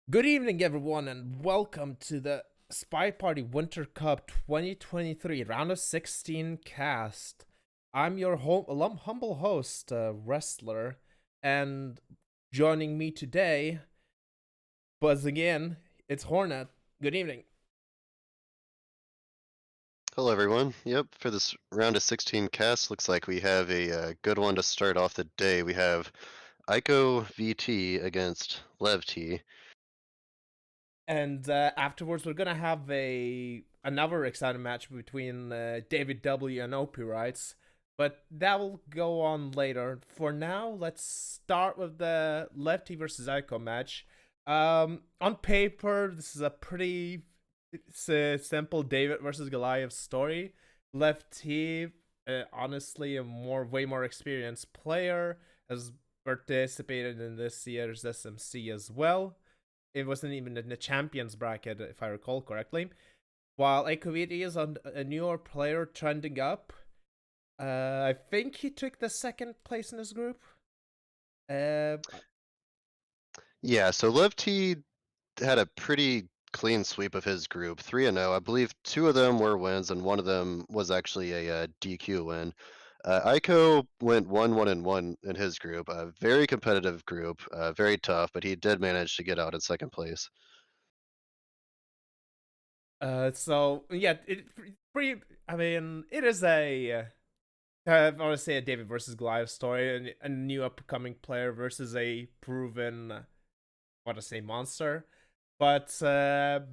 Good evening, everyone, and welcome to the SpyParty Winter Cup 2023 Round of 16 cast. I'm your humble host, Wrestler, and joining me today, buzzing in, it's Hornet. Good evening. Hello, everyone. Yep, for this round of 16 cast, looks like we have a good one to start off the day. We have AicoVT against LevT. And afterwards, we're gonna have another exciting match between David W and OP Rights, but that will go on later. For now, let's start with the Lefty versus Ico match. On paper, this is a pretty simple David versus Goliath story. Lefty, honestly, way more experienced player, has participated in this year's SMC as well. It wasn't even in the champions bracket, if I recall correctly. While AicoVT is on a newer player trending up, I think he took the second place in his group. Uh, Yeah, so LevT had a pretty clean sweep of his group, 3-0. I believe two of them were wins, and one of them was actually a DQ win. Aiko went 1-1-1 in his group. A very competitive group, very tough, but he did manage to get out in second place. so yeah, pretty. I mean, it is I want to say a David versus Goliath story, and a new upcoming player versus a proven, what to say, monster. But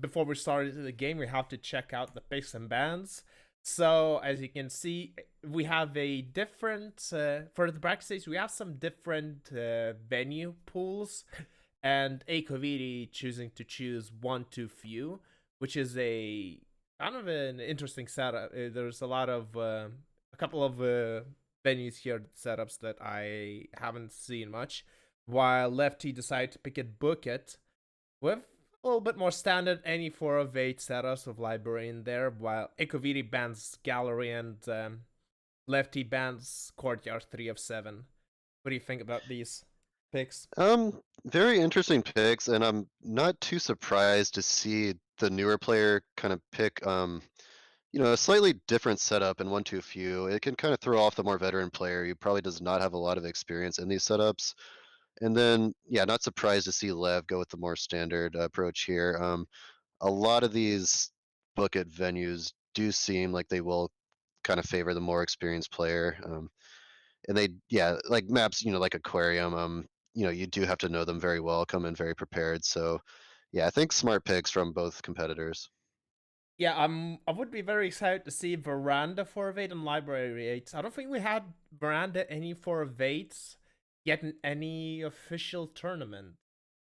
before we start into the game, we have to check out the picks and bans. So as you can see, we have a different for the bracket stage. We have some different venue pools, and AicoVT choosing to choose one too few, which is a kind of an interesting setup. There's a couple of venues here setups that I haven't seen much. While Lefty decided to pick it, book it with a little bit more standard any 4 of 8 setups with library in there, while AicoVT bans gallery and Lefty bans courtyard 3 of 7. What do you think about these picks? Very interesting picks, and I'm not too surprised to see the newer player kind of pick, a slightly different setup in one too few. It can kind of throw off the more veteran player who probably does not have a lot of experience in these setups. And then, yeah, not surprised to see Lev go with the more standard approach here. A lot of these book it venues do seem like they will kind of favor the more experienced player. And they, yeah, like maps, like Aquarium, you do have to know them very well, come in very prepared. So, yeah, I think smart picks from both competitors. Yeah, I would be very excited to see Veranda 4 of 8 and Library 8. I don't think we had Veranda any 4 of 8s yet in any official tournament.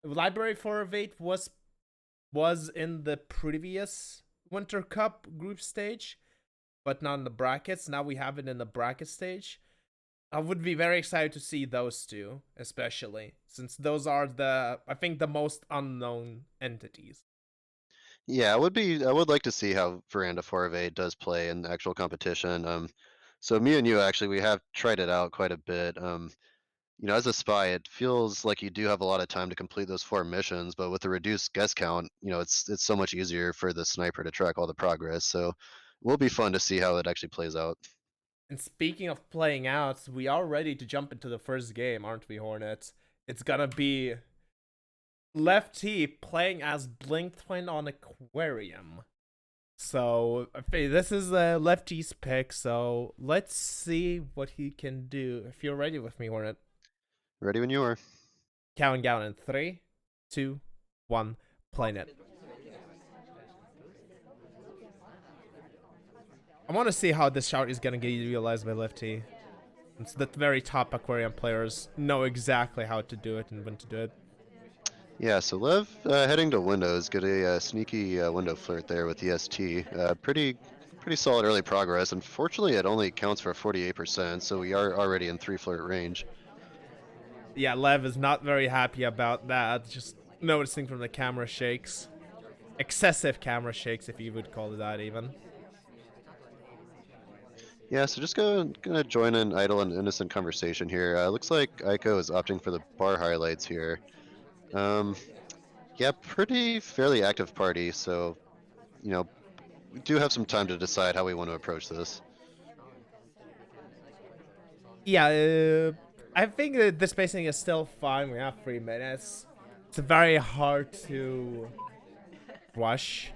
Library 4 of 8 was in the previous Winter Cup group stage, but not in the brackets. Now we have it in the bracket stage. I would be very excited to see those two, especially since those are I think the most unknown entities. Yeah, I would like to see how Veranda 4 of 8 does play in the actual competition. So me and you actually we have tried it out quite a bit. As a spy, it feels like you do have a lot of time to complete those four missions, but with the reduced guest count, it's so much easier for the sniper to track all the progress. So it will be fun to see how it actually plays out. And speaking of playing out, we are ready to jump into the first game, aren't we, Hornets? It's gonna be Lefty playing as Blink Twin on Aquarium. So this is Lefty's pick. So let's see what he can do. If you're ready with me, Hornet, Ready when you are. counting down in three, two, one, playing it. I want to see how this shot is gonna get utilized by Lefty. It's the very top Aquarium players know exactly how to do it and when to do it. Yeah, so Lev heading to Windows, get a sneaky window flirt there with EST. Pretty solid early progress. Unfortunately, it only counts for 48%, so we are already in three flirt range. Yeah, Lev is not very happy about that. Just noticing from the camera shakes. Excessive camera shakes, if you would call it that, even. Yeah, so just gonna join an idle and innocent conversation here. Looks like Aiko is opting for the bar highlights here. Um, Yeah, pretty fairly active party, so you know, we do have some time to decide how we want to approach this. Yeah, I think that the spacing is still fine. We have 3 minutes. It's very hard to rush.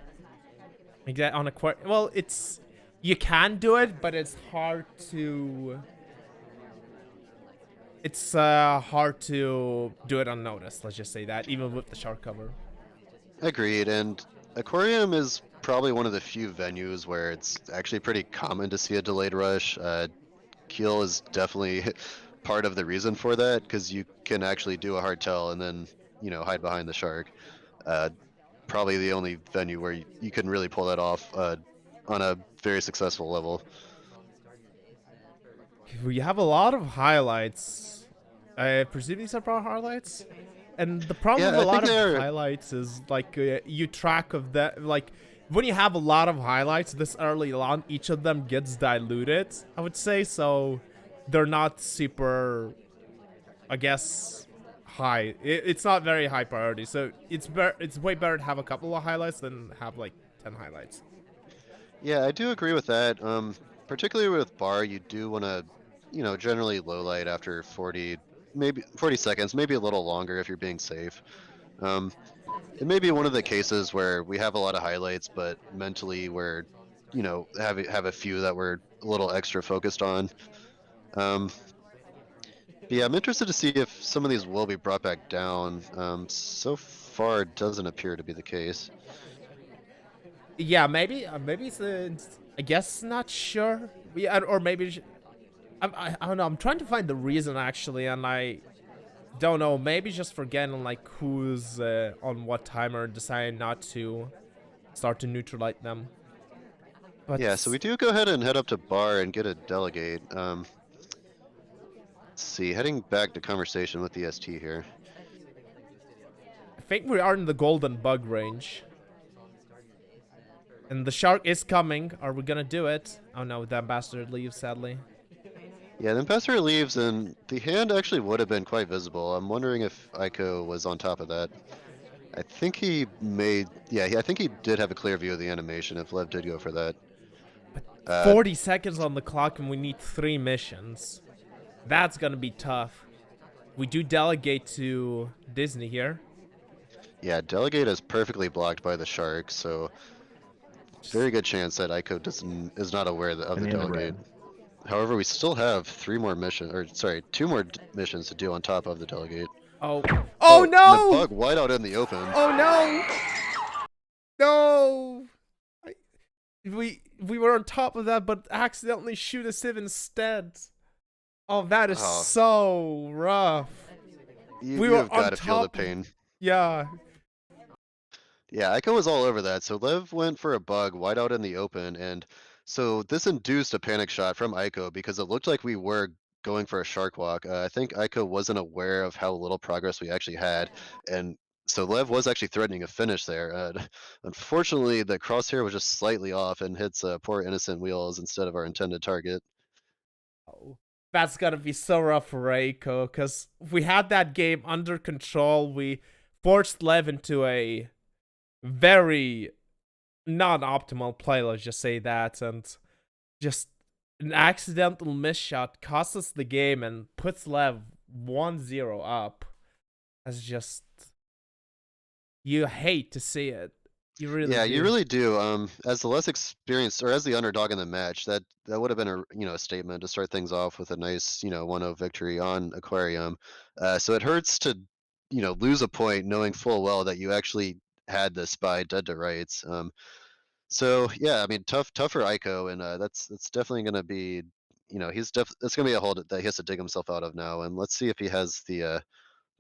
Like that on a quarter. Well, it's you can do it, but it's hard to. It's hard to do it unnoticed. Let's just say that, even with the shark cover. Agreed, and Aquarium is probably one of the few venues where it's actually pretty common to see a delayed rush. Keel is definitely part of the reason for that because you can actually do a hard tell and then hide behind the shark. Uh, Probably the only venue where you can really pull that off on a very successful level. We have a lot of highlights. I presume these are pro highlights. And the problem with Yeah, a I think lot of they are. highlights is like you track of that. Like when you have a lot of highlights this early on, each of them gets diluted. I would say so. They're not super, I guess, high. It's not very high priority. So it's way better to have a couple of highlights than have like 10 highlights. Yeah, I do agree with that. Particularly with bar, you do want to, generally low light after 40, maybe 40 seconds, maybe a little longer if you're being safe. Um, it may be one of the cases where we have a lot of highlights, but mentally we're, have a few that we're a little extra focused on. Um, but yeah, I'm interested to see if some of these will be brought back down. So far, it doesn't appear to be the case. Yeah, maybe it's I guess not sure. Yeah, or maybe I don't know. I'm trying to find the reason actually, and I don't know. Maybe just forgetting like who's on what timer, deciding not to start to neutralize them. Yeah, so But we do go ahead and head up to bar and get a delegate. Let's see, heading back to conversation with the ST here. I think we are in the golden bug range, and the shark is coming. Are we gonna do it? Oh no, the ambassador leaves sadly. Yeah, the Ambassador leaves, and the hand actually would have been quite visible. I'm wondering if Aiko was on top of that. I think he made, yeah, I think he did have a clear view of the animation if Lev did go for that. But Uh, 40 seconds on the clock, and we need 3 missions. That's gonna be tough. We do delegate to Disney here. yeah, Delegate is perfectly blocked by the shark, so Just, very good chance that Aiko is not aware of the And in the Delegate. red. However, we still have 3 more missions, or sorry, 2 more missions to do on top of the Delegate. oh, oh Oh, and the no! bug wide out in the open. Oh no! No! I, we were on top of that, but accidentally shoot a sieve instead. Oh, that is Oh, so rough. We you were have on got to feel the top. pain. Yeah. Yeah, Echo was all over that. So Lev went for a bug wide out in the open, and so this induced a panic shot from Ico because it looked like we were going for a shark walk. I think Ico wasn't aware of how little progress we actually had, and so Lev was actually threatening a finish there. Unfortunately, the crosshair was just slightly off and hits poor innocent wheels instead of our intended target. Oh, that's gotta be so rough for Reiko, because we had that game under control. We forced Lev into a very non-optimal play, let's just say that, and just an accidental miss shot costs us the game and puts Lev 1-0 up. That's just, you hate to see it. You really Yeah, you do. really do. As the less experienced or as the underdog in the match, that would have been a statement to start things off with a nice 1-0 victory on Aquarium. So it hurts to lose a point knowing full well that you actually had the spy dead to rights. So yeah, I mean tough for Ico, and that's definitely going to be it's going to be a hole that he has to dig himself out of now. And let's see if he has the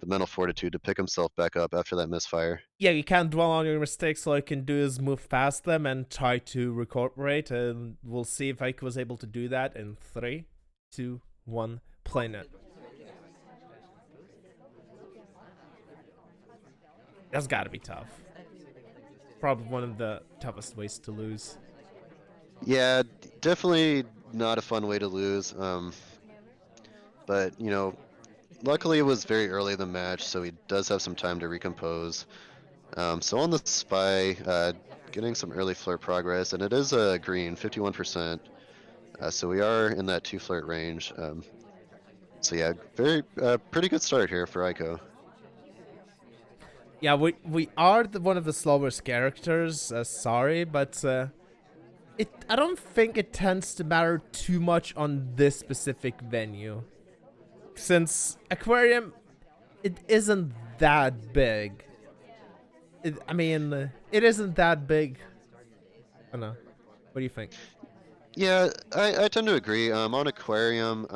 mental fortitude to pick himself back up after that misfire. Yeah, you can't dwell on your mistakes. All you can do is move past them and try to recuperate. And we'll see if Ike was able to do that in 3, 2, 1, planet. That's gotta be tough. Probably one of the toughest ways to lose. Yeah, definitely not a fun way to lose. But luckily it was very early in the match, so he does have some time to recompose. So on the Spy, getting some early flirt progress, and it is a green, 51%. So we are in that 2 flirt range. So yeah, pretty good start here for Aiko. Yeah, we are one of the slowest characters. Sorry, but I don't think it tends to matter too much on this specific venue, since aquarium, it isn't that big. I mean, it isn't that big. I don't know. What do you think? Yeah, I tend to agree. On Aquarium,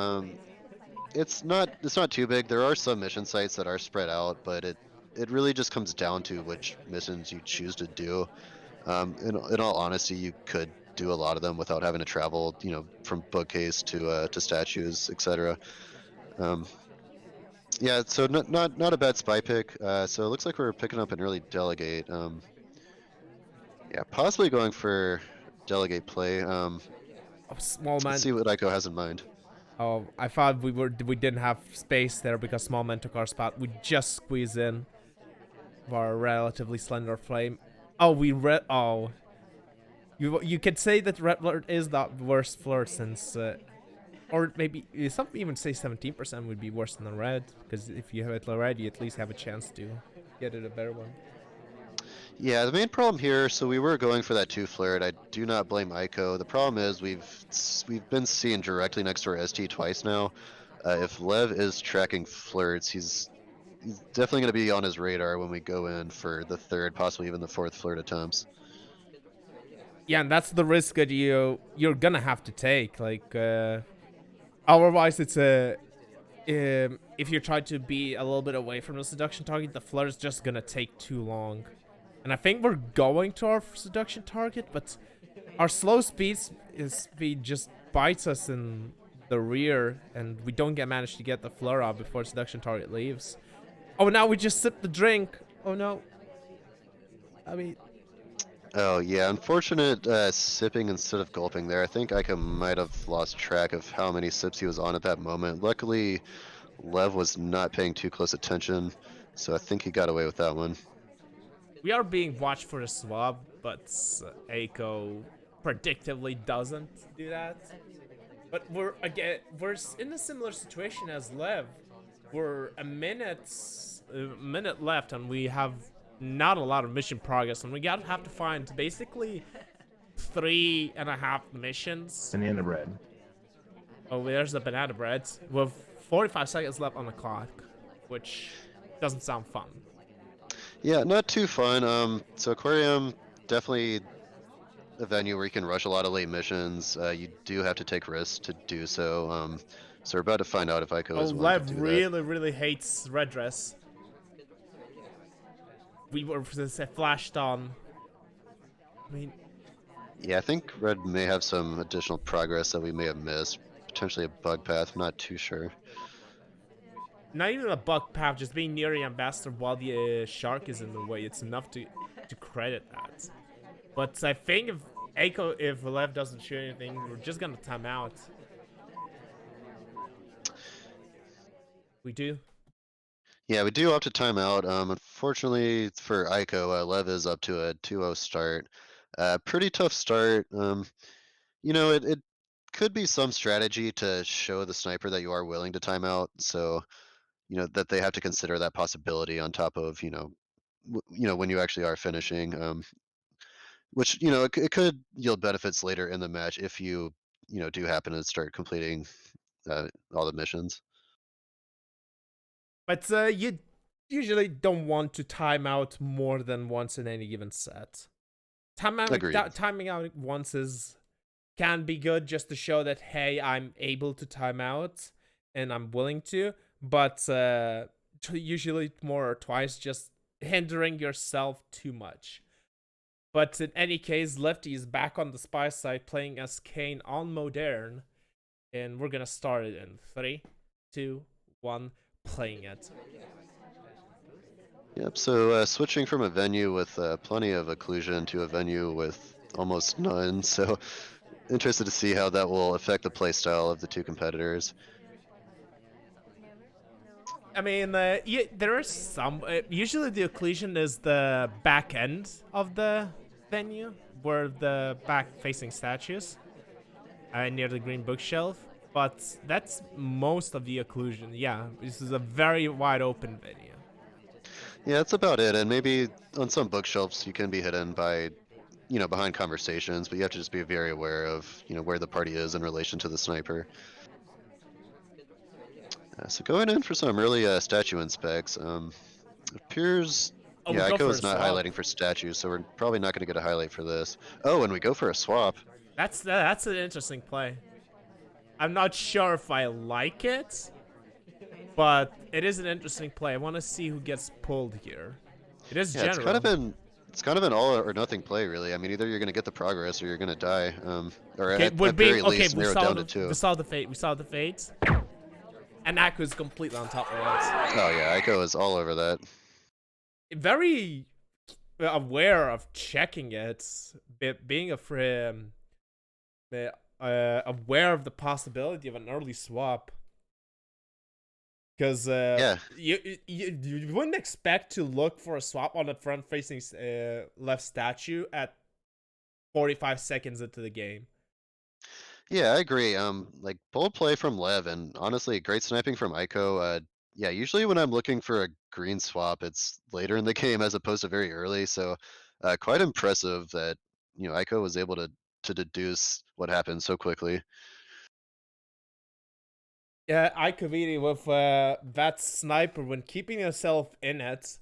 it's not too big. There are some mission sites that are spread out, but it really just comes down to which missions you choose to do. In all honesty, you could do a lot of them without having to travel, from bookcase to statues, etc. Um, yeah, so not a bad spy pick. So it looks like we're picking up an early delegate. Yeah, possibly going for delegate play. Oh, small Let's man. see what Ico has in mind. Oh, I thought we didn't have space there because small man took our spot. We just squeezed in for a relatively slender flame. Oh, oh. You could say that red flirt is the worst flirt since, or maybe some even say 17% would be worse than the red, because if you have it red, you at least have a chance to get it a better one. Yeah, the main problem here, so we were going for that 2 flirt. I do not blame Ico. The problem is we've been seen directly next to our ST twice now. If Lev is tracking flirts, he's definitely going to be on his radar when we go in for the third, possibly even the fourth flirt attempts. Yeah, and that's the risk that you're gonna have to take. Like, otherwise, it's a if you try to be a little bit away from the seduction target, the flirt is just gonna take too long. And I think we're going to our seduction target, but our slow speed just bites us in the rear, and we don't manage to get the flirt out before seduction target leaves. Oh, now we just sip the drink. Oh no. I mean, Oh yeah, unfortunate sipping instead of gulping there. I think Ico might have lost track of how many sips he was on at that moment. Luckily, Lev was not paying too close attention, so I think he got away with that one. we are being watched for a swab, but Aiko predictably doesn't do that. But we're in a similar situation as Lev. We're a minute left, and we have not a lot of mission progress, and we have to find basically 3.5 missions. Banana bread. Oh, there's the banana bread with 45 seconds left on the clock, which doesn't sound fun. Yeah, not too fun. So Aquarium, definitely a venue where you can rush a lot of late missions. You do have to take risks to do so. So we're about to find out if Ico Oh, is willing to Lev do that. really hates red dress. We were flashed on. I mean, Yeah, I think Red may have some additional progress that we may have missed. Potentially a bug path, I'm not too sure. not even a bug path, just being near the ambassador while the shark is in the way. It's enough to credit that. But I think if Lev doesn't shoot anything, we're just gonna time out. We do. Yeah, we do have to time out. Unfortunately for Ico, Lev is up to a 2-0 start. Pretty tough start. It could be some strategy to show the sniper that you are willing to time out. So, that they have to consider that possibility on top of, when you actually are finishing. Which, it could yield benefits later in the match if you, do happen to start completing all the missions. But you usually don't want to time out more than once in any given set. Agreed. Timing out once can be good just to show that, hey, I'm able to time out and I'm willing to, but usually more or twice, just hindering yourself too much. But in any case, Lefty is back on the spy side playing as Kane on Modern, and we're gonna start it in 3, 2, 1, playing it. Yep, so switching from a venue with plenty of occlusion to a venue with almost none, so interested to see how that will affect the playstyle of the two competitors. I mean, yeah, there are some. Usually, the occlusion is the back end of the venue, where the back-facing statues, near the green bookshelf. But that's most of the occlusion. Yeah, this is a very wide open venue. Yeah, that's about it. And maybe on some bookshelves you can be hidden by, behind conversations, but you have to just be very aware of, where the party is in relation to the sniper. So going in for some early statue inspects. It appears, Oh, we yeah, go Ico for a is not swap. highlighting for statues, so we're probably not going to get a highlight for this. Oh, and we go for a swap. That's an interesting play. I'm not sure if I like it, but it is an interesting play. I want to see who gets pulled here. It is Yeah, it's kind of general. an it's kind of an all or nothing play, really. I mean, either you're going to get the progress or you're going to die, or Okay, we're at being very okay. least narrowed down to two. We saw the fate. We saw the fate, and Aku's completely on top of Oh yeah, Ico is all over that. it. Very aware of checking it, being aware of the possibility of an early swap. Because Yeah, you wouldn't expect to look for a swap on a front-facing left statue at 45 seconds into the game. yeah, I agree. Like bold play from Lev, and honestly, great sniping from Ico. Yeah, usually when I'm looking for a green swap, it's later in the game as opposed to very early. So, quite impressive that Ico was able to deduce what happened so quickly. Yeah, AicoVT with that sniper when keeping himself in it.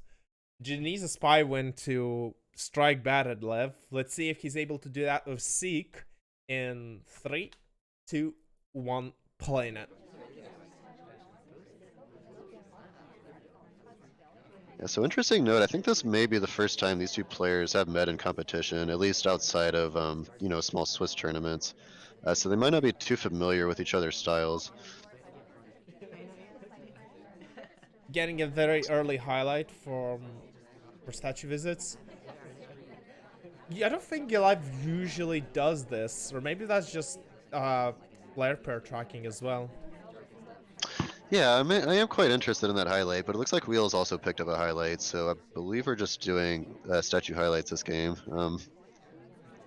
Needs a spy win to strike bad at Lev. Let's see if he's able to do that with Seek in 3, 2, 1, playing it. Yeah, so interesting note. I think this may be the first time these two players have met in competition, at least outside of small Swiss tournaments. So they might not be too familiar with each other's styles. Getting a very early highlight for statue visits. Yeah, I don't think Live usually does this, or maybe that's just player pair tracking as well. Yeah, I am quite interested in that highlight, but it looks like Wheels also picked up a highlight, so I believe we're just doing statue highlights this game. Looks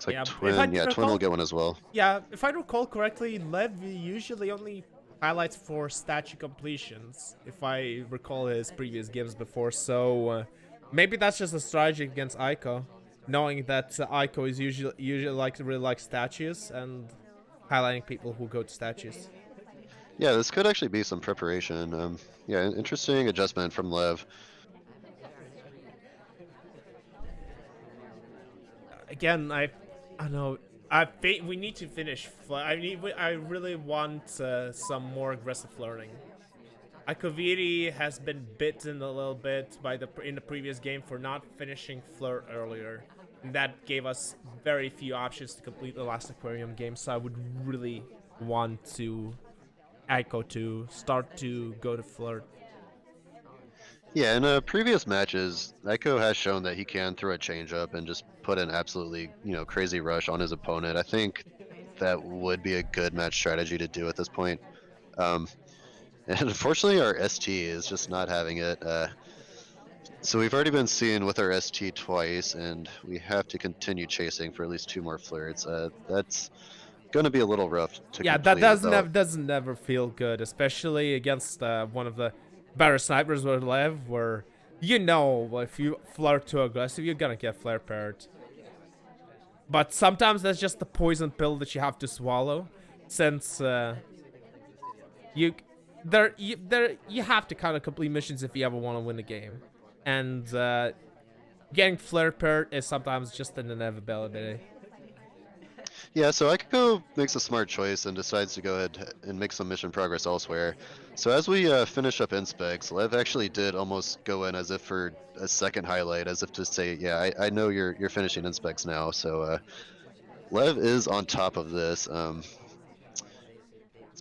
like Yeah, if I Twin, yeah, Twin will recall, get one as well. yeah, if I recall correctly, Lev usually only highlights for statue completions. If I recall his previous games before, so maybe that's just a strategy against Aiko, knowing that Aiko is usually like really like statues and highlighting people who go to statues. Yeah, this could actually be some preparation. Yeah, interesting adjustment from Lev. Again, I don't know. We need to finish. I really want some more aggressive flirting. AicoVT has been bitten a little bit by in the previous game for not finishing flirt earlier, and that gave us very few options to complete the last aquarium game. So I would really want to Aiko to start to go to flirt. Yeah, in previous matches, Echo has shown that he can throw a changeup and just put an absolutely, crazy rush on his opponent. I think that would be a good match strategy to do at this point. Um, and unfortunately, our ST is just not having it. So we've already been seen with our ST twice, and we have to continue chasing for at least 2 more flirts. That's going to be a little rough to Yeah, that complete without. doesn't never feel good, especially against one of the better snipers with Lev, where if you flirt too aggressive, you're gonna get flare paired. But sometimes that's just the poison pill that you have to swallow, since you you have to kind of complete missions if you ever want to win the game, and getting flare paired is sometimes just an inevitability. Yeah, so Akiko makes a smart choice and decides to go ahead and make some mission progress elsewhere. So as we finish up inspects, Lev actually did almost go in as if for a second highlight, as if to say, yeah, I know you're finishing inspects now. So Lev is on top of this. It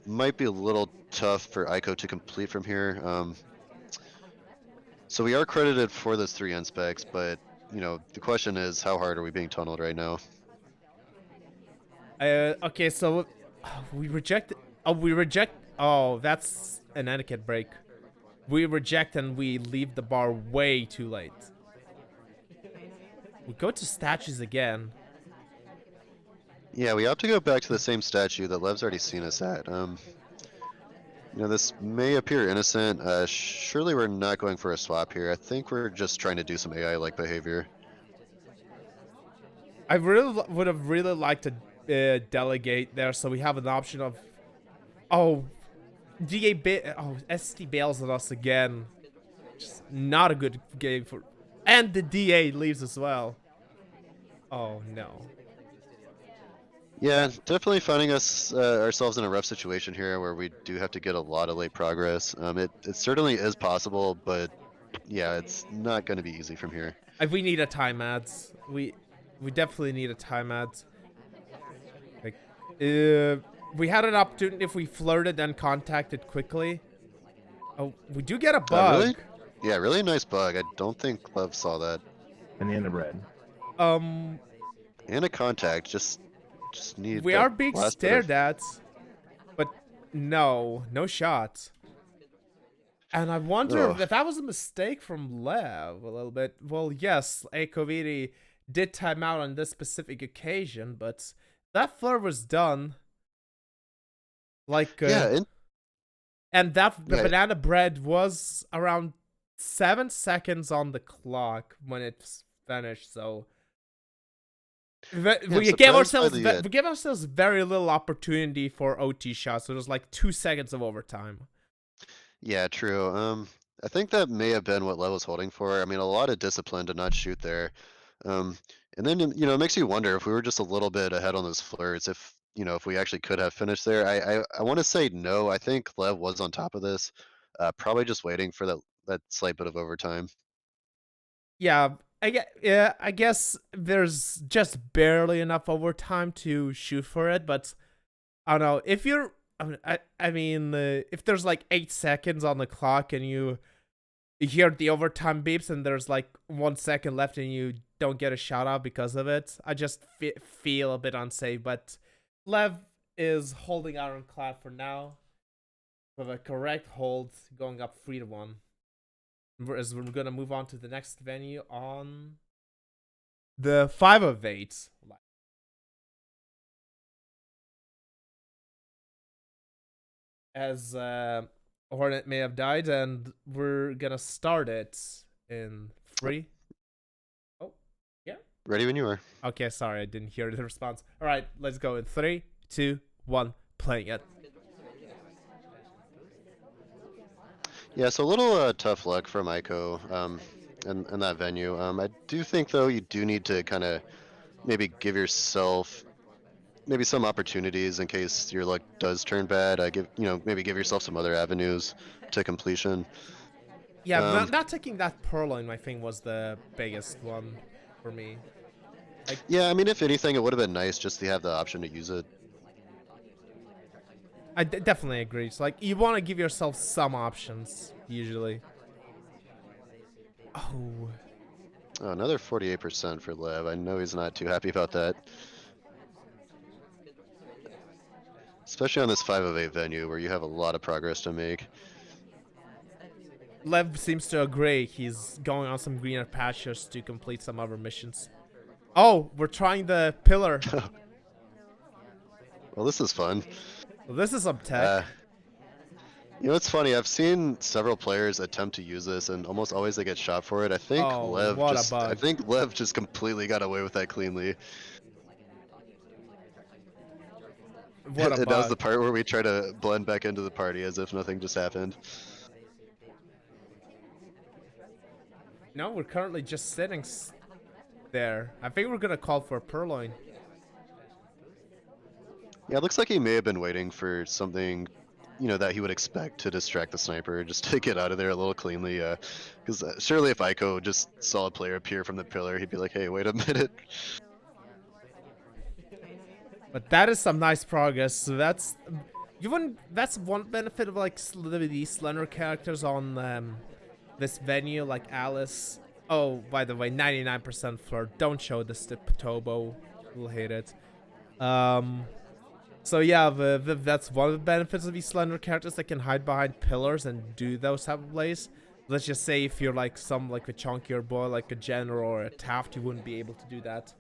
might be a little tough for Aiko to complete from here. So we are credited for those 3 inspects, but the question is, how hard are we being tunneled right now? Okay, so we reject. Oh, we reject. Oh, that's an etiquette break. We reject and we leave the bar way too late. We go to statues again. Yeah, we have to go back to the same statue that Lev's already seen us at. This may appear innocent. Surely we're not going for a swap here. I think we're just trying to do some AI-like behavior. I really would have really liked to delegate there, so we have an option of. Oh, ST bails on us again. Just not a good game for. And the DA leaves as well. Oh no. Yeah, definitely finding us ourselves in a rough situation here where we do have to get a lot of late progress. It certainly is possible, but yeah, it's not going to be easy from here. We need a time ads. We definitely need a time ads. Like, we had an opportunity if we flirted and contacted quickly. Oh, we do get a bug. Really? Yeah, really nice bug. I don't think Lev saw that. Banana bread. Um, And a contact. Just need we that are being last bit stared of. at, but no shot. And I wonder Ugh. if that was a mistake from Lev a little bit. Well, yes, AicoVT did time out on this specific occasion, but that flirt was done. Like, Yeah, and that the yeah, banana bread was around 7 seconds on the clock when it's finished. So yeah, I'm we gave surprised by ourselves the. we gave ourselves very little opportunity for OT shots. So it was like 2 seconds of overtime. Yeah, true. I think that may have been what Lev was holding for. I mean, a lot of discipline to not shoot there. Um, and then it makes you wonder if we were just a little bit ahead on those flirts, if we actually could have finished there. I want to say no. I think Lev was on top of this, probably just waiting for that slight bit of overtime. Yeah, I guess there's just barely enough overtime to shoot for it, but I don't know if you're. I mean, if there's like 8 seconds on the clock and you hear the overtime beeps and there's like 1 second left and you don't get a shot out because of it, I just feel a bit unsafe. But Lev is holding ironclad for now with a correct hold, going up 3-1. As we're gonna move on to the next venue on the 5 of 8. As Hornet may have died, and we're gonna start it in 3. Oh, yeah. Ready when you are. Okay, sorry, I didn't hear the response. All right, let's go in 3, 2, 1. Playing it. Yeah, so a little tough luck from Ico in that venue. I do think though you do need to kind of maybe give yourself maybe some opportunities in case your luck does turn bad. Maybe give yourself some other avenues to completion. Yeah, Um, not taking that purloin, I think, was the biggest one for me. Like, yeah, I mean, if anything, it would have been nice just to have the option to use it. I definitely agree. It's like you want to give yourself some options usually. Oh, Oh, another 48% for Lev. I know he's not too happy about that. Especially on this 5 of 8 venue where you have a lot of progress to make. Lev seems to agree. He's going on some greener pastures to complete some other missions. Oh, we're trying the pillar. Well, this is fun. Well, this is some tech. It's funny. I've seen several players attempt to use this, and almost always they get shot for it. I think Oh, Lev what a just, I bug. think Lev just completely got away with that cleanly. What a And that was the bug. part where we try to blend back into the party as if nothing just happened. No, we're currently just sitting there. I think we're gonna call for a purloin. Yeah, it looks like he may have been waiting for something, that he would expect to distract the sniper, just to get out of there a little cleanly. Because surely if Ico just saw a player appear from the pillar, he'd be like, "Hey, wait a minute." But that is some nice progress. So that's that's one benefit of like these slender characters on this venue, like Alice. Oh, by the way, 99% flirt. Don't show this to Potobo. We'll hate it. So yeah, that's one of the benefits of these slender characters that can hide behind pillars and do those type of plays. Let's just say if you're like some like a chunkier boy, like a General or a Taft, you wouldn't be able to do that.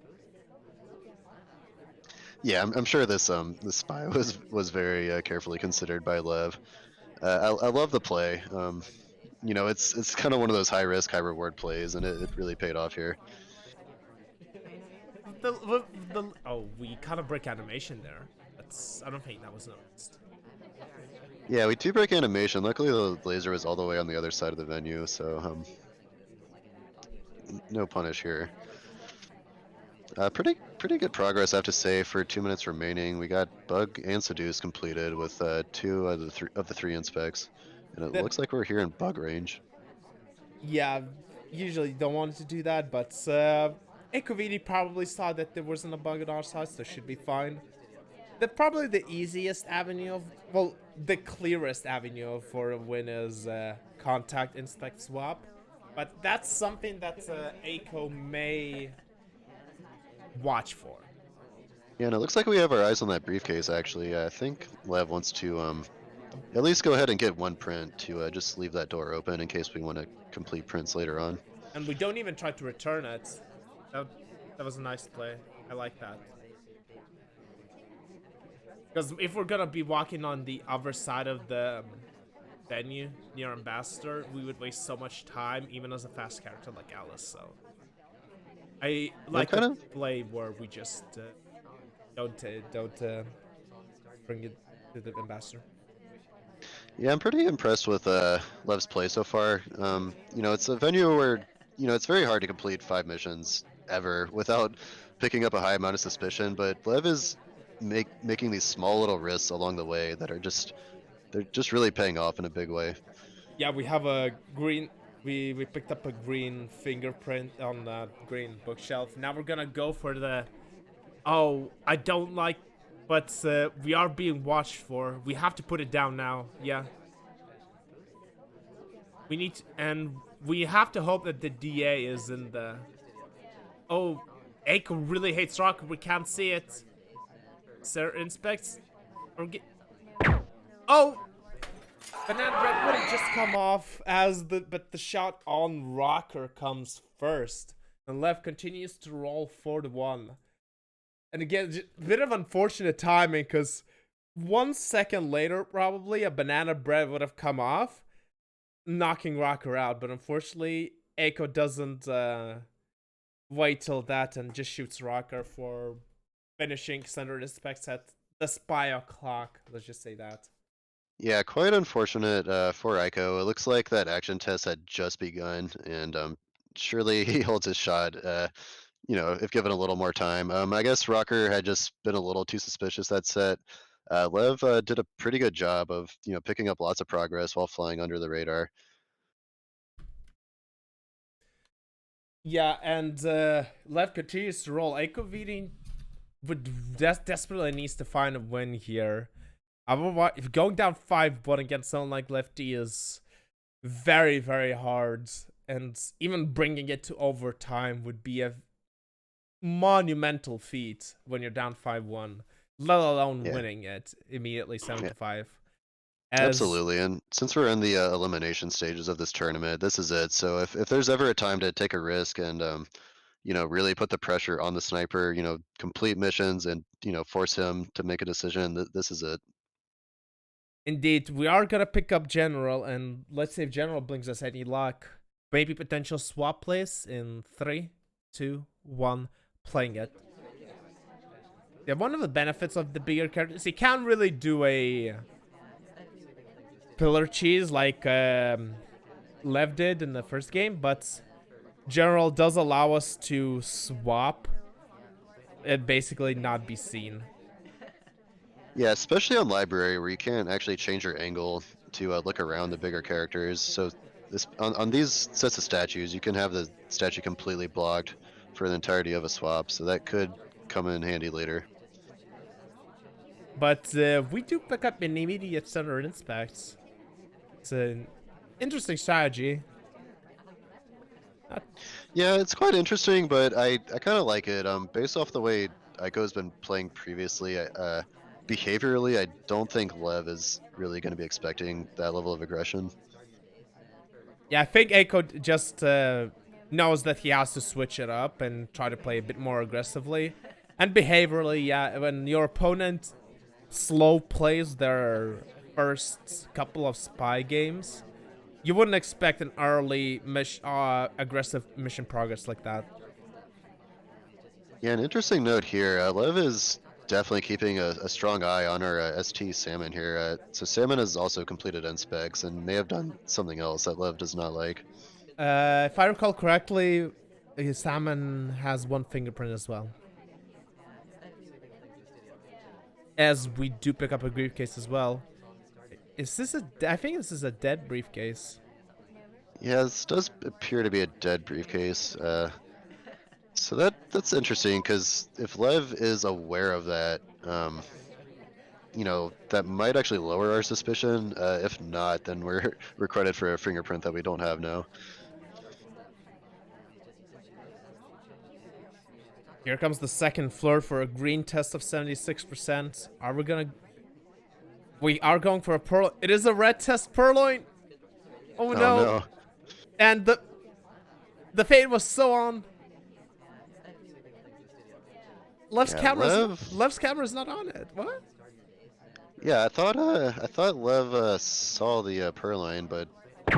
Yeah, I'm sure this spy was very carefully considered by Lev. I love the play. You know, it's kind of one of those high risk, high reward plays, and it really paid off here. Oh, we kind of break animation there. I don't think that was noticed. Yeah, we do break animation. Luckily, the laser was all the way on the other side of the venue, so no punish here. Pretty good progress, I have to say. For 2 minutes remaining, we got Bug and Seduce completed with two of the three inspects, and it The looks like we're here in Bug range. Yeah, usually don't want to do that, but AicoVT probably saw that there wasn't a bug on our side, so it should be fine. Probably the easiest avenue of, well, the clearest avenue for a win is contact inspect swap, but that's something that Aiko may watch for. Yeah, and it looks like we have our eyes on that briefcase. Actually, I think Lev wants to at least go ahead and get one print to just leave that door open in case we want to complete prints later on. And we don't even try to return it. That, that was a nice play. I like that. Because if we're gonna be walking on the other side of the venue near Ambassador, we would waste so much time, even as a fast character like Alice. So I Yeah, I'm like the kind of play where we just don't bring it to the Ambassador. Yeah, I'm pretty impressed with Lev's play so far. You know, it's a venue where it's very hard to complete 5 missions ever without picking up a high amount of suspicion. But Lev is making these small little risks along the way that are they're just really paying off in a big way. Yeah, we have a green. We picked up a green fingerprint on that green bookshelf. Now we're gonna go for the. Oh, I don't like, but we are being watched for. We have to put it down now. Yeah. We need to, and we have to hope that the DA is in the. Oh, Aiko really hates rocket. We can't see it. Sir inspects. Or get. Oh, Banana Bread would have just come off as but the shot on Rocker comes first, and Lev continues to roll for the one. And again, a bit of unfortunate timing because 1 second later, probably a Banana Bread would have come off, knocking Rocker out. But unfortunately, Aiko doesn't wait till that and just shoots Rocker for finishing Center Inspects at the spy o'clock. Let's just say that. Yeah, quite unfortunate for Ico. It looks like that action test had just begun, and surely he holds his shot. You know, if given a little more time. I guess Rocker had just been a little too suspicious that set. Lev did a pretty good job of picking up lots of progress while flying under the radar. Yeah, and Lev continues to roll. AicoVT would desperately needs to find a win here. Otherwise, if going down 5-1 against someone like LevT is very, very hard, and even bringing it to overtime would be a monumental feat when you're down 5-1, let alone Yeah, winning it immediately 7 yeah, to 5. As absolutely. And since we're in the elimination stages of this tournament, this is it. So if there's ever a time to take a risk and really put the pressure on the sniper, complete missions and force him to make a decision, this is it. indeed, we are gonna pick up General, and let's say if General brings us any luck, maybe potential swap plays in 3, 2, 1, playing it. Yeah, one of the benefits of the bigger characters, he can't really do a pillar cheese like Lev did in the first game, but General does allow us to swap and basically not be seen. Yeah, especially on library where you can't actually change your angle to look around the bigger characters. So this on these sets of statues, you can have the statue completely blocked for the entirety of a swap. So that could come in handy later. But we do pick up an immediate center inspects. It's an interesting strategy. Not Yeah, it's quite interesting, but I kind of like it. Based off the way Ico's been playing previously, behaviorally, I don't think Lev is really going to be expecting that level of aggression. Yeah, I think Aiko just knows that he has to switch it up and try to play a bit more aggressively. And behaviorally, yeah, when your opponent slow plays their first couple of spy games, you wouldn't expect an early aggressive mission progress like that. Yeah, an interesting note here. Lev is definitely keeping a strong eye on our ST Salmon here. So Salmon has also completed NSpecs and may have done something else that Lev does not like. If I recall correctly, Salmon has one fingerprint as well. As we do pick up a briefcase as well. Is this a? I think this is a dead briefcase. Yeah, this does appear to be a dead briefcase. So that's interesting because if Lev is aware of that, that might actually lower our suspicion. If not, then we're we're credit for a fingerprint that we don't have now. Here comes the second flirt for a green test of 76%. Are we gonna? We are going for a pearl. It is a red test purloin. Oh Oh no! no. And the fade was so on. Yeah, Lev. Left's camera's not on it. What? Yeah, I thought Lev saw the Purloin, but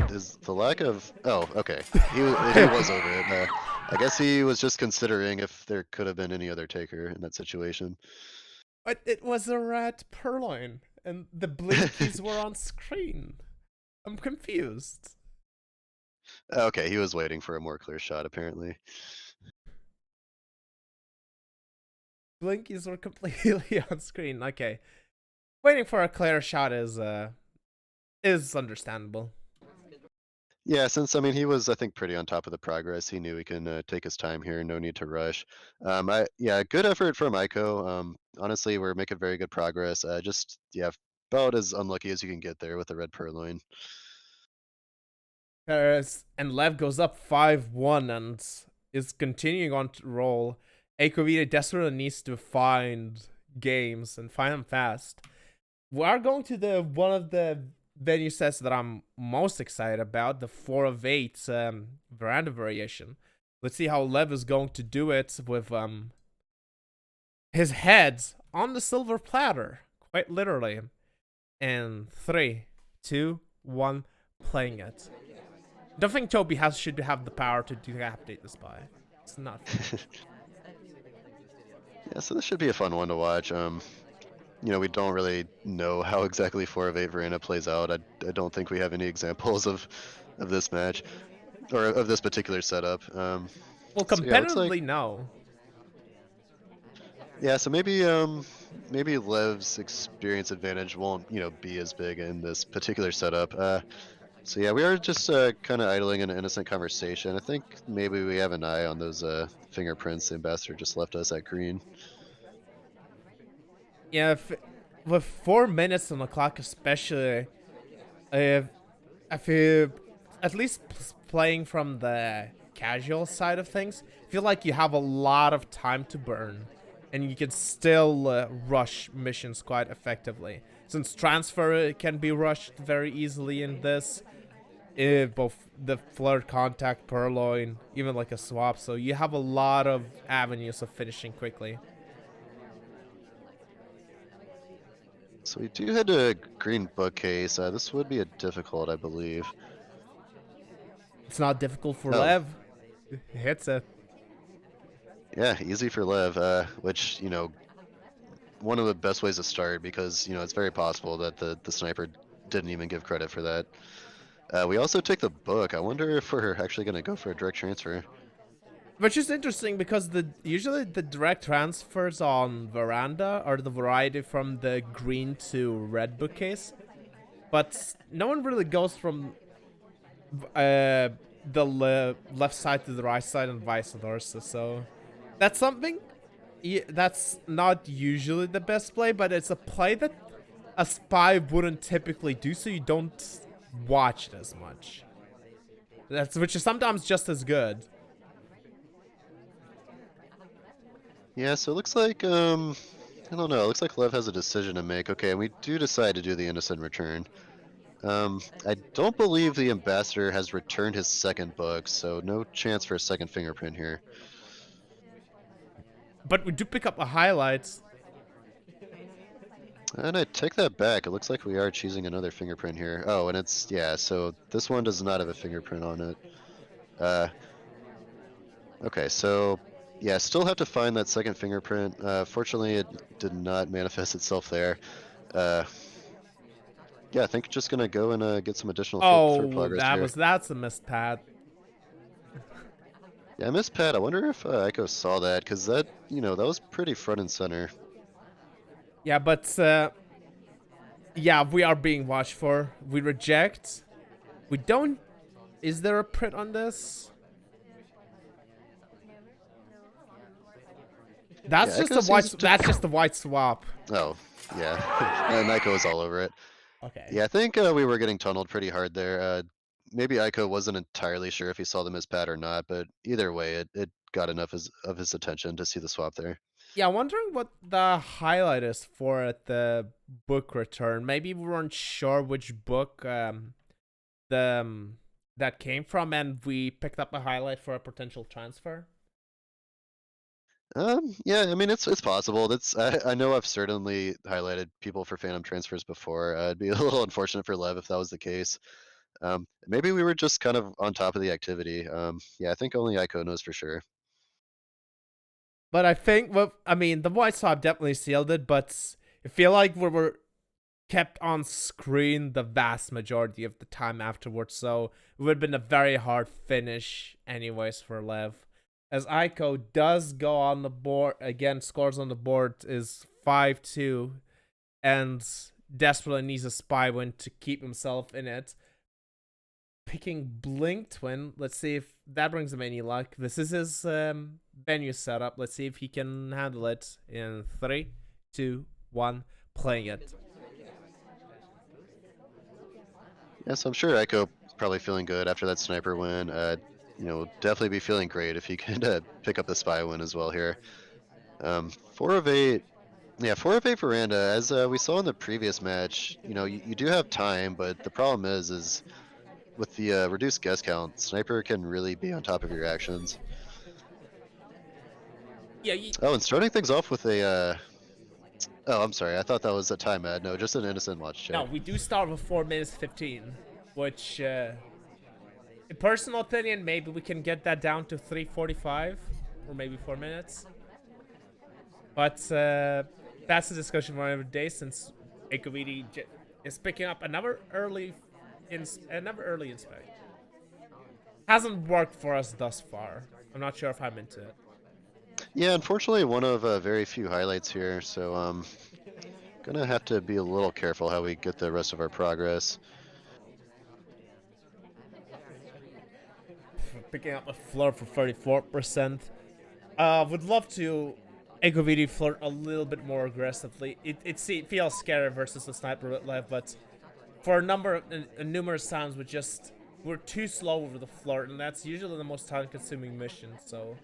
is the lack of okay. He was over it. I guess he was just considering if there could have been any other taker in that situation. But it was a red purloin, and the blinkies were on screen. I'm confused. Okay, he was waiting for a more clear shot apparently. Blinkies were completely on screen. Okay, waiting for a clear shot is understandable. Yeah, since I mean he was I think pretty on top of the progress. He knew he can take his time here, no need to rush. Yeah, good effort from Aiko. Honestly, we're making very good progress. Just yeah, about as unlucky as you can get there with the red purloin. And Lev goes up 5-1 and is continuing on to roll. AicoVT desperately needs to find games and find them fast. We are going to the one of the venue sets that I'm most excited about, the 4 of 8 veranda variation. Let's see how Lev is going to do it with his head on the silver platter, quite literally. And 3, 2, 1, playing it. Don't think Toby should have the power to decapitate the spy. It's not. Yeah, so this should be a fun one to watch. We don't really know how exactly 4 of 8 Verena plays out. I don't think we have any examples of this match or of this particular setup. Well, So yeah, it looks like competitively, no. yeah. So maybe Lev's experience advantage won't be as big in this particular setup. So yeah, we are just kind of idling in an innocent conversation. I think maybe we have an eye on those fingerprints the ambassador just left us at green. Yeah, with 4 minutes on the clock, especially, I feel at least playing from the casual side of things, I feel like you have a lot of time to burn, and you can still rush missions quite effectively. Since transfer can be rushed very easily in this, both the flirt, contact, purloin, even like a swap, so you have a lot of avenues of finishing quickly. So we do head to a green bookcase. This would be a difficult, I believe. It's not difficult for Oh, Lev. He hits it. yeah, easy for Lev, which, one of the best ways to start because, it's very possible that the sniper didn't even give credit for that. We also take the book. I wonder if we're actually going to go for a direct transfer. Which is interesting because usually the direct transfers on Veranda are the variety from the green to red bookcase, but no one really goes from the left side to the right side and vice versa. So that's something that's not usually the best play, but it's a play that a spy wouldn't typically do, so you don't watch it as much. Which is sometimes just as good. Yeah, so it looks like I don't know. It looks like Lev has a decision to make. Okay, and we do decide to do the innocent return. I don't believe the ambassador has returned his second book, so no chance for a second fingerprint here. But we do pick up a highlight. And I take that back. It looks like we are choosing another fingerprint here. Oh, and it's, yeah, so this one does not have a fingerprint on it. Uh, okay, so yeah, still have to find that second fingerprint. Fortunately, it did not manifest itself there. Uh, yeah, I think just gonna go and get some additional third Oh, progress here. that's a missed pad. Yeah, I missed Pat. I wonder if Aiko saw that, because that, that was pretty front and center. Yeah, but yeah, we are being watched for. We reject. We don't. Is there a print on this? Yeah, That's just Aiko a white. seems to. That's just a white swap. Oh, yeah. And Aiko was all over it. Okay. Yeah, I think we were getting tunneled pretty hard there. Maybe Aiko wasn't entirely sure if he saw the miss pad or not, but either way, it got enough of his attention to see the swap there. Yeah, wondering what the highlight is for at the book return. Maybe we weren't sure which book the that came from, and we picked up a highlight for a potential transfer. Yeah, I mean it's possible. I know I've certainly highlighted people for Phantom transfers before. It'd be a little unfortunate for Lev if that was the case. Maybe we were just kind of on top of the activity. Yeah, I think only Aiko knows for sure. But I think, well, I mean, the white swap definitely sealed it, but I feel like we were kept on screen the vast majority of the time afterwards, so it would have been a very hard finish, anyways, for Lev. As Aiko does go on the board again, scores on the board is 5-2, and desperately needs a spy win to keep himself in it. Picking Blink Twin. Let's see if that brings him any luck. This is his venue setup. Let's see if he can handle it in 3, 2, 1. Playing it. Yes, I'm sure Aiko probably feeling good after that sniper win. Definitely be feeling great if he could pick up the spy win as well here. 4 of 8. Yeah, 4 of 8 veranda. As we saw in the previous match, you do have time, but the problem is with the reduced guest count, sniper can really be on top of your actions. Yeah, Oh, and starting things off with a. Oh, I'm sorry. I thought that was a time ad. No, just an innocent watch no, check. we do start with 4 minutes 15, which, in personal opinion, maybe we can get that down to 3:45 or maybe 4 minutes. But that's a discussion for another day, since AicoVT is picking up another early inspect. Hasn't worked for us thus far. I'm not sure if I'm into it. Yeah, unfortunately, one of very few highlights here, so gonna have to be a little careful how we get the rest of our progress. Picking up a flirt for 34%. Would love to AicoVT flirt a little bit more aggressively. It feels scary versus the sniper live, but for a number of numerous times we're too slow over the flirt, and that's usually the most time-consuming mission. So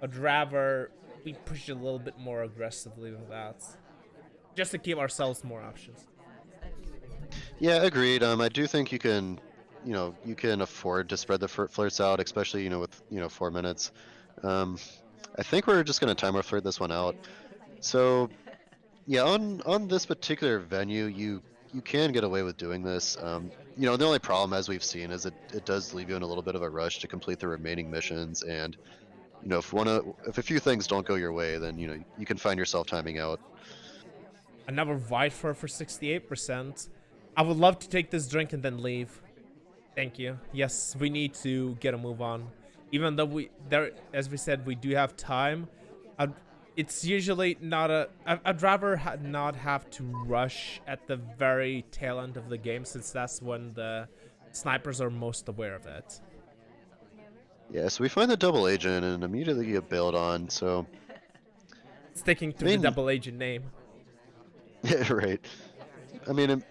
I'd rather we push it a little bit more aggressively with that, just to give ourselves more options. Yeah, agreed. I do think you can afford to spread the flirts out, especially with 4 minutes. Um, I think we're just gonna timer flirt this one out. So yeah, on this particular venue, you can get away with doing this. The only problem, as we've seen, is it does leave you in a little bit of a rush to complete the remaining missions, and if a few things don't go your way, then you can find yourself timing out. Another Viper for 68%. I would love to take this drink and then leave. Thank you. Yes, we need to get a move on. Even though as we said, we do have time. I'd, it's usually not a. I'd rather not have to rush at the very tail end of the game, since that's when the snipers are most aware of it. Yeah, so we find the double agent and immediately get bailed on. So Sticking I to the mean, double agent name. yeah, right. I mean,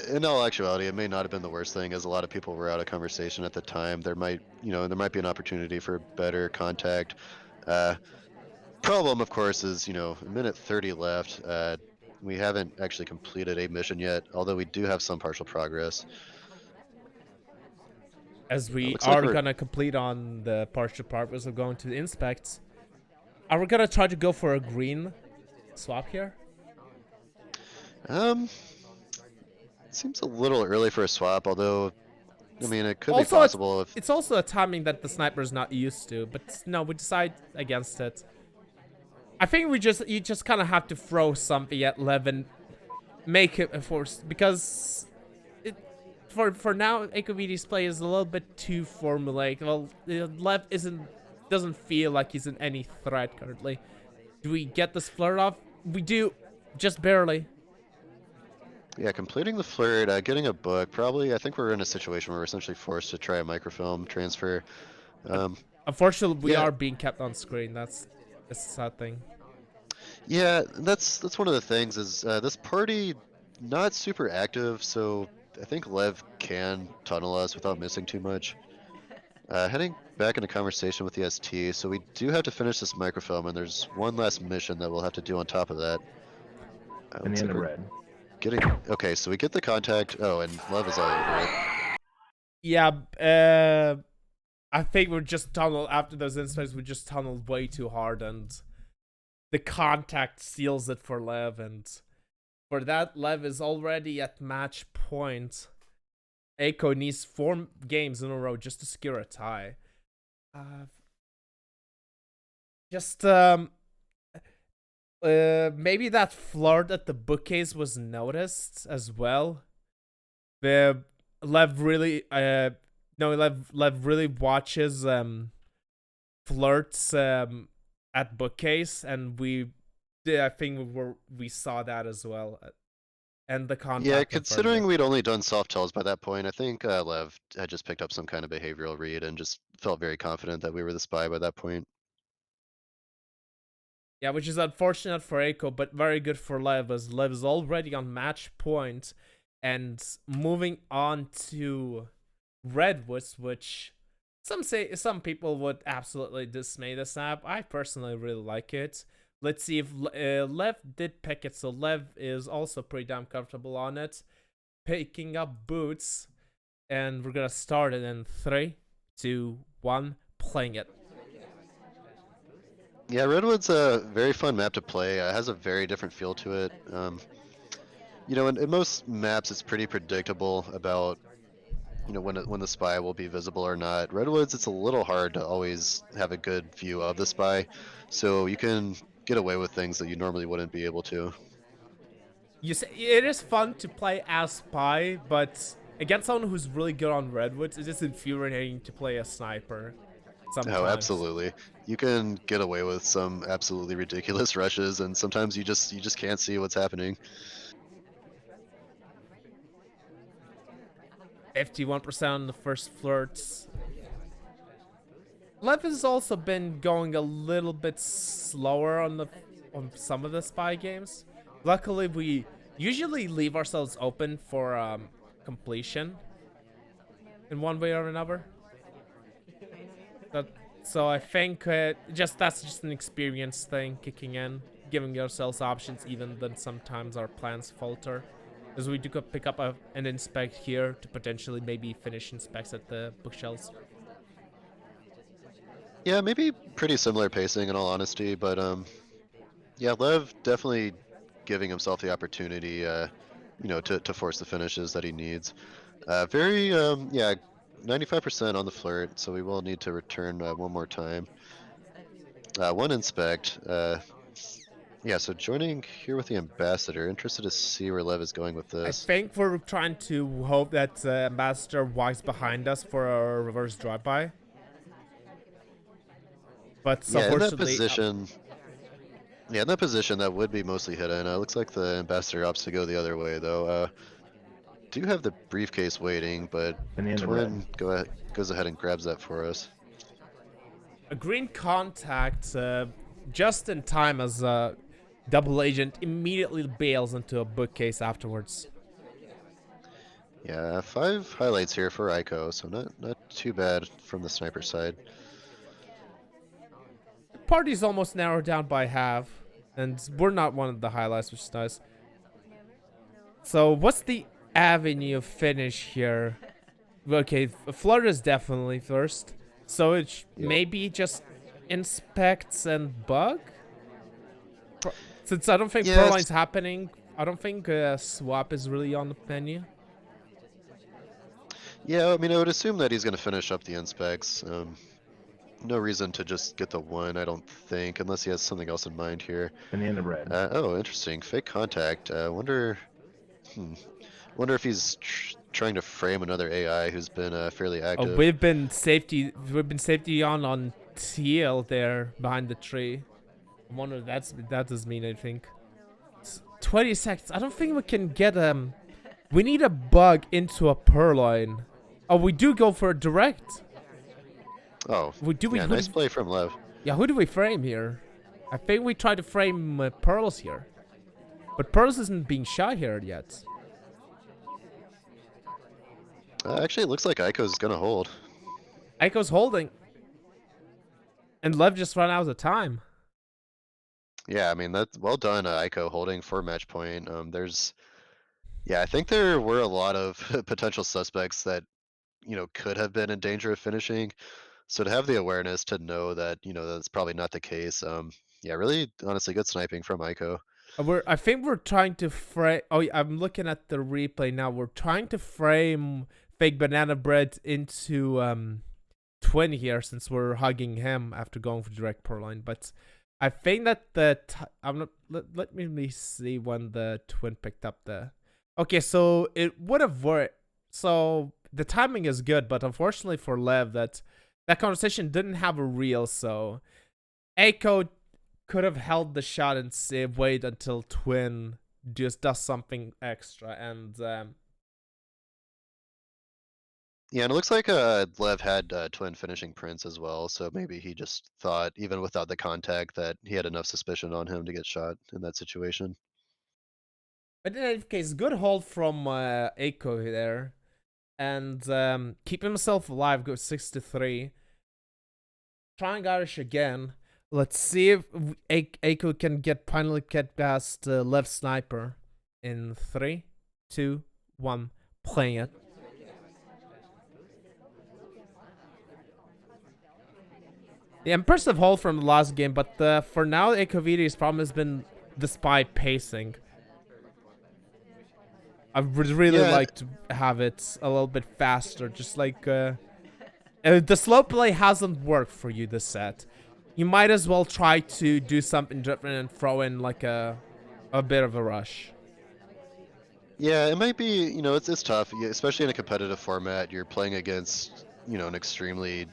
in all actuality, it may not have been the worst thing, as a lot of people were out of conversation at the time. There might be an opportunity for better contact. Uh, problem, of course, is, a minute 30 left. We haven't actually completed a mission yet, although we do have some partial progress. As we Looks like are we're gonna complete on the partial progress of going to the inspect. Are we gonna try to go for a green swap here? um seems a little early for a swap, although I mean it could be Also, possible if it's also a timing that the sniper is not used to. But no, we decide against it. I think you just kind of have to throw something at Lev and make it a force because it for now AicoVT's play is a little bit too formulaic. Well, Lev doesn't feel like he's in any threat currently. Do we get this flirt off? We do, just barely. yeah, completing the flirt, getting a book. Probably, I think we're in a situation where we're essentially forced to try a microfilm transfer. Um, Unfortunately, we yeah, are being kept on screen. That's a sad thing. yeah, that's one of the things is this party not super active, so I think Lev can tunnel us without missing too much. Heading back into conversation with the ST, so we do have to finish this microfilm, and there's one last mission that we'll have to do on top of that. In the Looks end like of we're red. getting okay. So we get the contact. Oh, and Lev is all over it. Yeah, I think we're just tunneled after those inspects. We just tunneled way too hard, and the contact seals it for Lev. And for that, Lev is already at match point. Aiko needs 4 games in a row just to secure a tie. Just maybe that flirt at the bookcase was noticed as well. The Lev really no Lev really watches flirts at bookcase, and I think we saw that as well, and the Yeah, contact confirmed considering it. we'd only done soft tells by that point, I think Lev had just picked up some kind of behavioral read and just felt very confident that we were the spy by that point. Yeah, which is unfortunate for Aiko, but very good for Lev, as Lev is already on match point and moving on to Redwoods, which some people would absolutely dismay this app. I personally really like it. Let's see if Lev did pick it, so Lev is also pretty damn comfortable on it. Picking up boots, and we're gonna start it in 3, 2, 1, playing it. Yeah, Redwood's a very fun map to play. Has a very different feel to it. In most maps, it's pretty predictable about when the spy will be visible or not. Redwoods, it's a little hard to always have a good view of the spy, so you can get away with things that you normally wouldn't be able to. You say it is fun to play as spy, but against someone who's really good on Redwoods, it is infuriating to play a sniper Oh, sometimes. absolutely. You can get away with some absolutely ridiculous rushes, and sometimes you just can't see what's happening. 51% on the first flirts. Lev has also been going a little bit slower on some of the spy games. Luckily, we usually leave ourselves open for completion in one way or another. That so I think that's just an experience thing kicking in, giving ourselves options even then sometimes our plans falter. As we do pick up an inspect here to potentially maybe finish inspects at the bookshelves. Yeah, maybe pretty similar pacing in all honesty, but yeah, Lev definitely giving himself the opportunity, to force the finishes that he needs. Very, yeah, 95% on the flirt, so we will need to return one more time. One inspect. Yeah, so joining here with the ambassador. Interested to see where Lev is going with I this. think we're trying to hope that Ambassador walks behind us for a reverse drive-by. But Yeah, in that unfortunately, position, yeah, in that position, that would be mostly hidden. Looks like the ambassador opts to go the other way, though. Do have the briefcase waiting, but In the end of red. Twin goes ahead and grabs that for us. a green contact just in time as a double agent immediately bails into a bookcase afterwards. Yeah, 5 highlights here for Aiko, so not too bad from the sniper side. SpyParty is almost narrowed down by half, and we're not one of the highlights, which is nice. So what's the avenue of finish here? Okay, Florida's definitely first. So it Yep. maybe just inspects and bug? Since I don't think Yes. Purloin's happening, I don't think swap is really on the menu. Yeah, I mean, I would assume that he's going to finish up the inspects. No reason to just get the one, I don't think, unless he has something else in mind here. Banana bread. Oh, interesting. Fake contact. Wonder if he's trying to frame another AI who's been fairly active. We've been safety on Teal there behind the tree. I wonder if that does mean anything. 20 seconds. I don't think we can get we need a bug into a Purloin. Oh, we do go for a direct. Oh, yeah, nice play from Lev. Yeah, who do we frame here? I think we try to frame Pearls here. But Pearls isn't being shot here yet. Actually, it looks like Aiko's gonna hold. Aiko's holding. And Lev just ran out of time. Yeah, I mean, that's well done, Aiko holding for match point. Yeah, I think there were a lot of potential suspects that, could have been in danger of finishing. So to have the awareness to know that, that's probably not the case. Yeah, really, honestly, good sniping from Aiko. I think we're trying to frame. Oh, I'm looking at the replay now. We're trying to frame fake banana bread into Twin here, since we're hugging him after going for direct Purloin. But I think that I'm not. Let me see when the Twin picked up the. Okay, so it would have worked. So the timing is good, but unfortunately for Lev, that conversation didn't have a reel. So Aiko could have held the shot and wait until Twin just does something extra. And Yeah, and it looks like Lev had Twin finishing Prince as well, so maybe he just thought, even without the contact, that he had enough suspicion on him to get shot in that situation. But in any case, good hold from Aiko there. And keep himself alive, go 6-3. Trying Irish again. Let's see if Aiko can finally get past left sniper. In 3, 2, 1, playing it. The impressive hold from the last game, but for now, AicoVT's problem has been the spy pacing. I would really like to have it a little bit faster, just like the slow play hasn't worked for you this set. You might as well try to do something different and throw in like a bit of a rush. Yeah, it might be, it's tough, especially in a competitive format. You're playing against, an extremely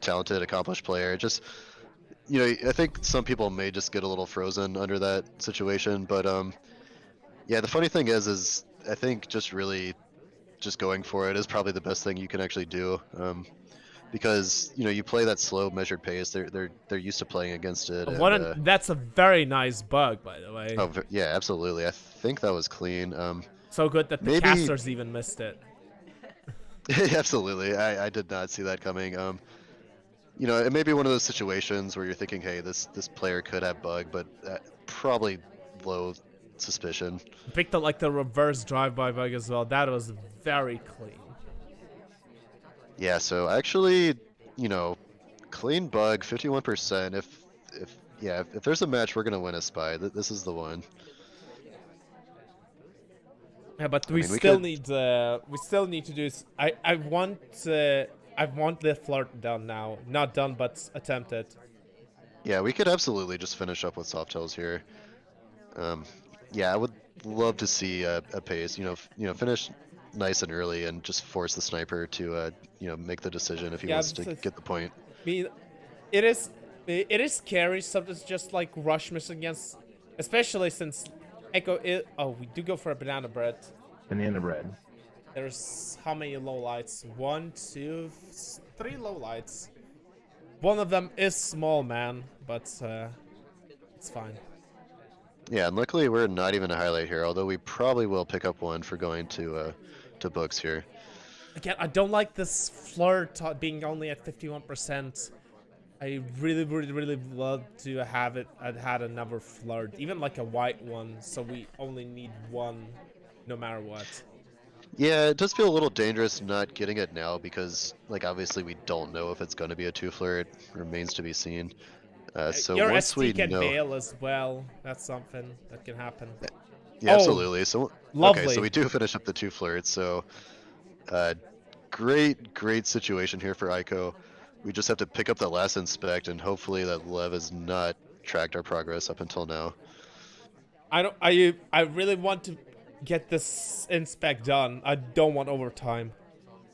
talented, accomplished player. Just, I think some people may just get a little frozen under that situation. But, yeah, the funny thing is I think just going for it is probably the best thing you can actually do. Because, you play that slow, measured pace. They're used to playing against it. That's a very nice bug, by the way. Oh, yeah, absolutely. I think that was clean. So good that the casters even missed it. Absolutely, I did not see that coming. It may be one of those situations where you're thinking, hey, this player could have bug, but probably low suspicion. Picked up like the reverse drive-by bug as well. That was very clean. Yeah, so actually, clean bug, 51%. If there's a match we're gonna win a spy, this is the one. Yeah, but we still need to do. I want the flirt done now, not done, but attempted. Yeah, we could absolutely just finish up with soft tails here. Yeah, I would love to see a pace. Finish nice and early and just force the sniper to make the decision if he wants to get the point. I mean, it is scary sometimes, just like rush miss against, especially since Aiko. We do go for a banana bread. Banana bread. There's how many lowlights? 1, 2, 3 lowlights. One of them is small man, but it's fine. Yeah, and luckily we're not even a highlight here, although we probably will pick up one for going to books here. Again, I don't like this flirt being only at 51%. I really love to have it. I'd had another flirt, even like a white one, so we only need one, no matter what. Yeah, it does feel a little dangerous not getting it now because, like, obviously we don't know if it's going to be a two flirt. Remains to be seen. So Your once we ST can know, bail as well. That's something that can happen. yeah, Oh, absolutely. So okay, so lovely. we do finish up the two flirts. So uh, great situation here for Aiko. We just have to pick up the last inspect, and hopefully that Lev has not tracked our progress up until now. I don't. I really want to get this inspect done. I don't want overtime.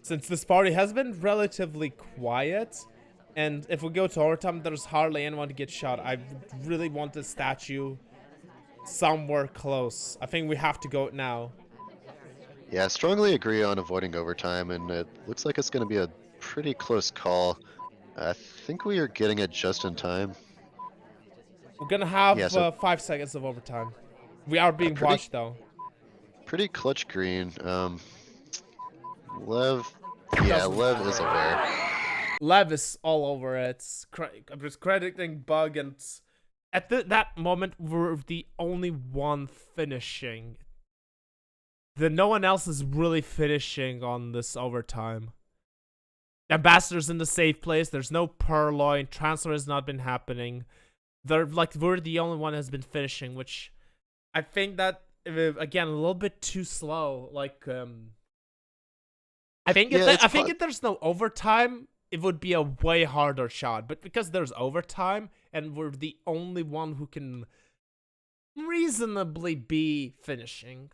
Since this party has been relatively quiet, and if we go to overtime, there's hardly anyone to get shot. I really want the statue somewhere close. I think we have to go now. Yeah, I strongly agree on avoiding overtime, and it looks like it's going to be a pretty close call. I think we are getting it just in time. We're gonna Yeah, have so 5 seconds of overtime. We are being pretty watched though. pretty clutch green. Lev, yeah, Doesn't Lev is aware. matter. Lev is all over it. I'm just crediting Bug, and at that moment, we're the only one finishing. No one else is really finishing on this overtime. Ambassador's in the safe place. There's no purloin. Transfer has not been happening. We're the only one has been finishing, which I think that again a little bit too slow. Yeah, I think if there's no overtime, it would be a way harder shot. But because there's overtime and we're the only one who can reasonably be finishing,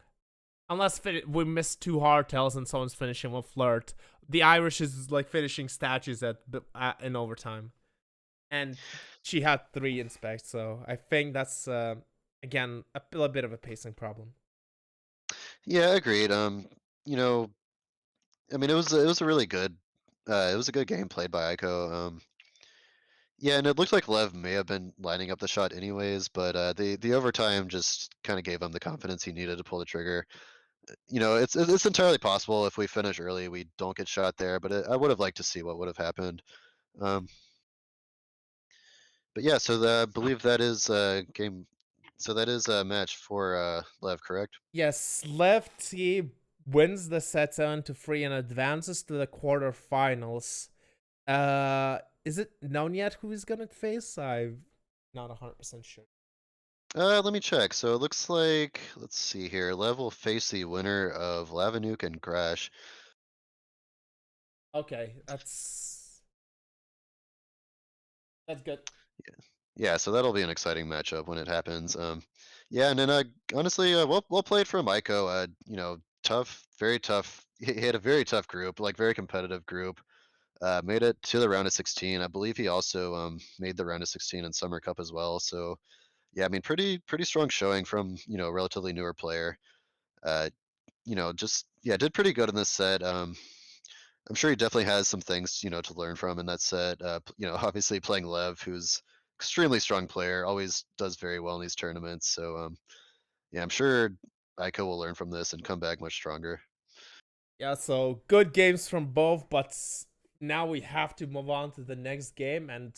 unless we miss two hardtails and someone's finishing with flirt, the Irish is like finishing statues in overtime, and she had 3 inspects. So I think that's again a little bit of a pacing problem. yeah, agreed. You know, I mean, it was a really good, it was a good game played by Aiko. Yeah, and it looked like Lev may have been lining up the shot anyways, but the overtime just kind of gave him the confidence he needed to pull the trigger. You know, it's entirely possible if we finish early, we don't get shot there, but I would have liked to see what would have happened. Um, but yeah, so I believe that is game. So that is a match for Lev, correct? Yes, LevT wins the set 7-3 and advances to the quarterfinals. Is it known yet who he's gonna face? I'm not 100% sure. Let me check. So it looks like, let's see here. Lev will face the winner of Lavanuke and Crash. Okay, that's good. Yeah, so that'll be an exciting matchup when it happens. Yeah, and then honestly, well played from Aiko. You know, tough, very tough. He had a very tough group, like very competitive group. Made it to the round of 16. I believe he also made the round of 16 in Summer Cup as well. So yeah, I mean, pretty strong showing from a relatively newer player. Uh, just yeah, did pretty good in this set. I'm sure he definitely has some things, to learn from in that set. Obviously playing Lev, who's extremely strong player, always does very well in these tournaments. So, yeah, I'm sure Aiko will learn from this and come back much stronger. Yeah, so good games from both, but now we have to move on to the next game, and